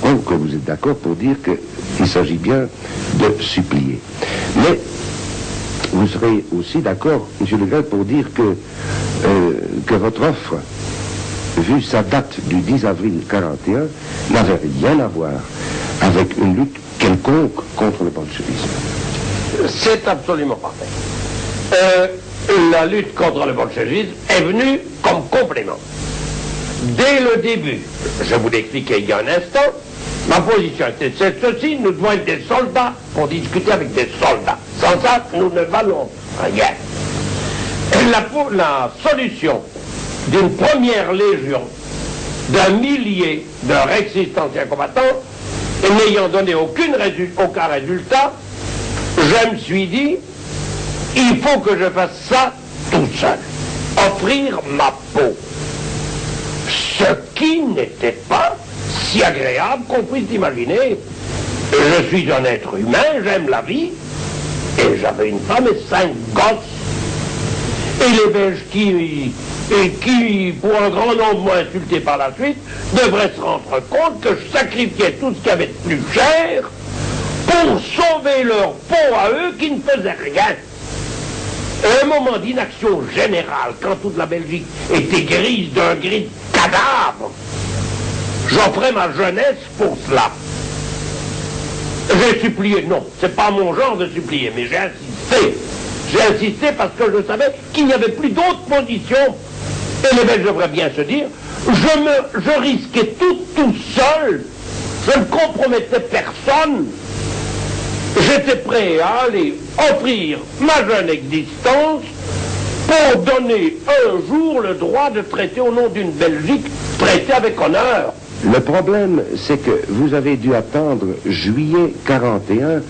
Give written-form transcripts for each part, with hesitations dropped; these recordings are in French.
suppose que vous êtes d'accord pour dire qu'il s'agit bien de supplier. Mais vous serez aussi d'accord, M. Le Grelle, pour dire que votre offre, vu sa date du 10 avril 1941, n'avait rien à voir avec une lutte quelconque contre le bolchevisme. C'est absolument parfait. La lutte contre le bolchevisme est venue comme complément. Dès le début, je vous l'ai expliqué il y a un instant, ma position était ceci, nous devons être des soldats pour discuter avec des soldats. Sans ça, nous ne valons rien. La solution d'une première légion, d'un millier de résistants combattants, et n'ayant donné aucun résultat, je me suis dit, il faut que je fasse ça tout seul. Offrir ma peau. Ce qui n'était pas si agréable qu'on puisse imaginer. Je suis un être humain, j'aime la vie, et j'avais une femme et 5 gosses. Et les Belges qui, pour un grand nombre, m'ont insulté par la suite, devraient se rendre compte que je sacrifiais tout ce qu'il y avait de plus cher pour sauver leur peau à eux qui ne faisaient rien. À un moment d'inaction générale, quand toute la Belgique était grise d'un gris de cadavre, j'offrais ma jeunesse pour cela. J'ai supplié, non, c'est pas mon genre de supplier, mais j'ai insisté. J'ai insisté parce que je savais qu'il n'y avait plus d'autre position. Et les Belges devraient bien se dire, je risquais tout seul, je ne compromettais personne. J'étais prêt à aller offrir ma jeune existence pour donner un jour le droit de traiter au nom d'une Belgique, traiter avec honneur. Le problème, c'est que vous avez dû attendre juillet 41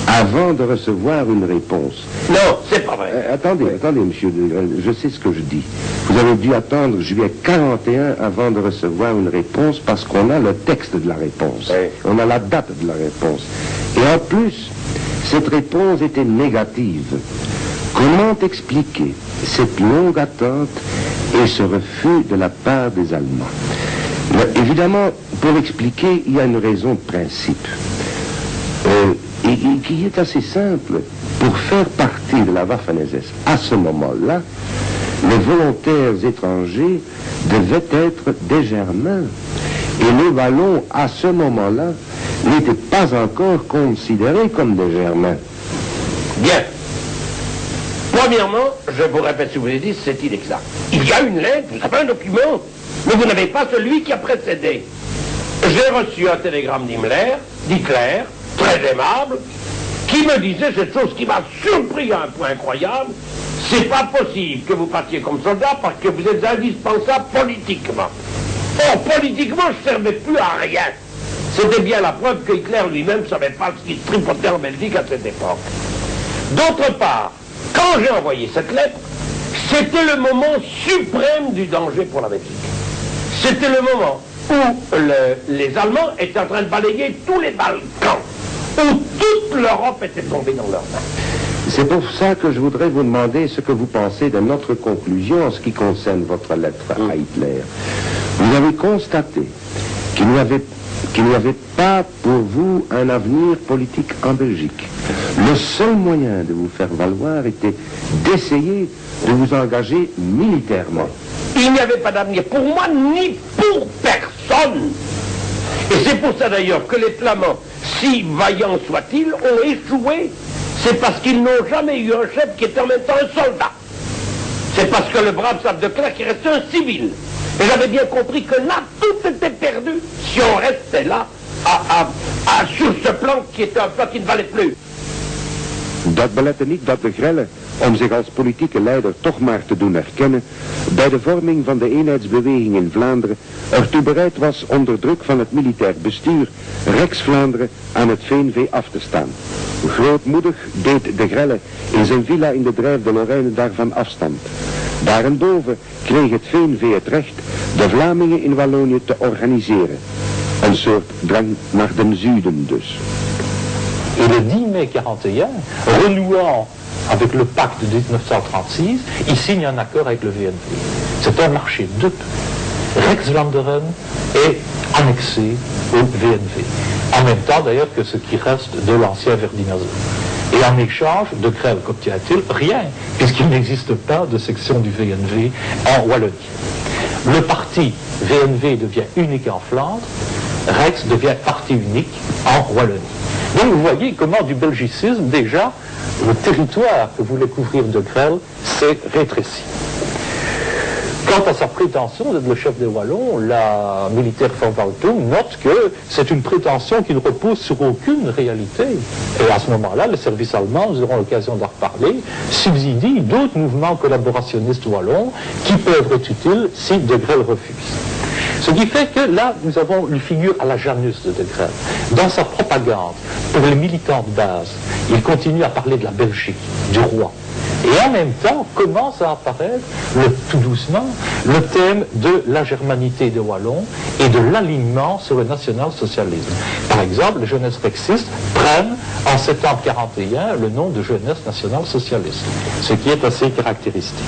avant de recevoir une réponse. Non, c'est pas vrai. Attendez, monsieur De Grelle, je sais ce que je dis. Vous avez dû attendre juillet 41 avant de recevoir une réponse parce qu'on a le texte de la réponse. Oui. On a la date de la réponse. Et en plus, cette réponse était négative. Comment expliquer cette longue attente et ce refus de la part des Allemands? Mais évidemment, pour expliquer, il y a une raison de principe. Et qui est assez simple. Pour faire partie de la Waffen-SS, à ce moment-là, les volontaires étrangers devaient être des Germains. Et les Wallons, à ce moment-là, n'étaient pas encore considérés comme des Germains. Bien. Premièrement, je vous répète ce que je vous ai dit, c'est inexact. Il y a une lettre, vous avez un document, mais vous n'avez pas celui qui a précédé. J'ai reçu un télégramme d'Hitler, très aimable, qui me disait cette chose qui m'a surpris à un point incroyable. C'est pas possible que vous partiez comme soldat parce que vous êtes indispensable politiquement. Or, politiquement, je ne servais plus à rien. C'était bien la preuve que Hitler lui-même ne savait pas ce qui se tripotait en Belgique à cette époque. D'autre part, quand j'ai envoyé cette lettre, c'était le moment suprême du danger pour la Belgique. C'était le moment où les Allemands étaient en train de balayer tous les Balkans, où toute l'Europe était tombée dans leurs mains. C'est pour ça que je voudrais vous demander ce que vous pensez de notre conclusion en ce qui concerne votre lettre à Hitler. Vous avez constaté qu'il n'y avait pas pour vous un avenir politique en Belgique. Le seul moyen de vous faire valoir était d'essayer de vous engager militairement. Il n'y avait pas d'avenir pour moi ni pour personne. Et c'est pour ça d'ailleurs que les Flamands, si vaillants soient-ils, ont échoué. C'est parce qu'ils n'ont jamais eu un chef qui était en même temps un soldat. C'est parce que le brave Save de Clercq est resté un civil. Et j'avais bien compris que là, tout était perdu si on restait là, sur ce plan qui était un plan qui ne valait plus. Dat belette niet dat De Grelle, om zich als politieke leider toch maar te doen erkennen, bij de vorming van de eenheidsbeweging in Vlaanderen ertoe bereid was onder druk van het militair bestuur Rijks-Vlaanderen aan het VNV af te staan. Grootmoedig deed De Grelle in zijn villa in de Drijf de Lorraine daarvan afstand. Daarenboven kreeg het VNV het recht de Vlamingen in Wallonië te organiseren. Een soort drang naar den zuiden dus. Et le 10 mai 1941, renouant avec le pacte de 1936, il signe un accord avec le VNV. C'est un marché de peu. Rex-Vlaanderen est annexé au VNV. En même temps d'ailleurs que ce qui reste de l'ancien Verdinazo. Et en échange, de Grelle qu'obtient-il? Rien, puisqu'il n'existe pas de section du VNV en Wallonie. Le parti VNV devient unique en Flandre, Rex devient parti unique en Wallonie. Donc vous voyez comment du belgicisme, déjà, le territoire que voulait couvrir de Grelle s'est rétréci. Quant à sa prétention d'être le chef des Wallons, la militaire von Waltum note que c'est une prétention qui ne repose sur aucune réalité. Et à ce moment-là, le service allemand, nous aurons l'occasion d'en reparler, subsidie d'autres mouvements collaborationnistes wallons qui peuvent être utiles si de Grelle refuse. Ce qui fait que là, nous avons une figure à la Janus de Grelle. Dans sa propagande, pour les militants de base, il continue à parler de la Belgique, du roi. Et en même temps, commence à apparaître, tout doucement, le thème de la germanité des Wallons et de l'alignement sur le national-socialisme. Par exemple, les jeunesses rexistes prennent en septembre 1941 le nom de jeunesse nationale-socialiste, ce qui est assez caractéristique.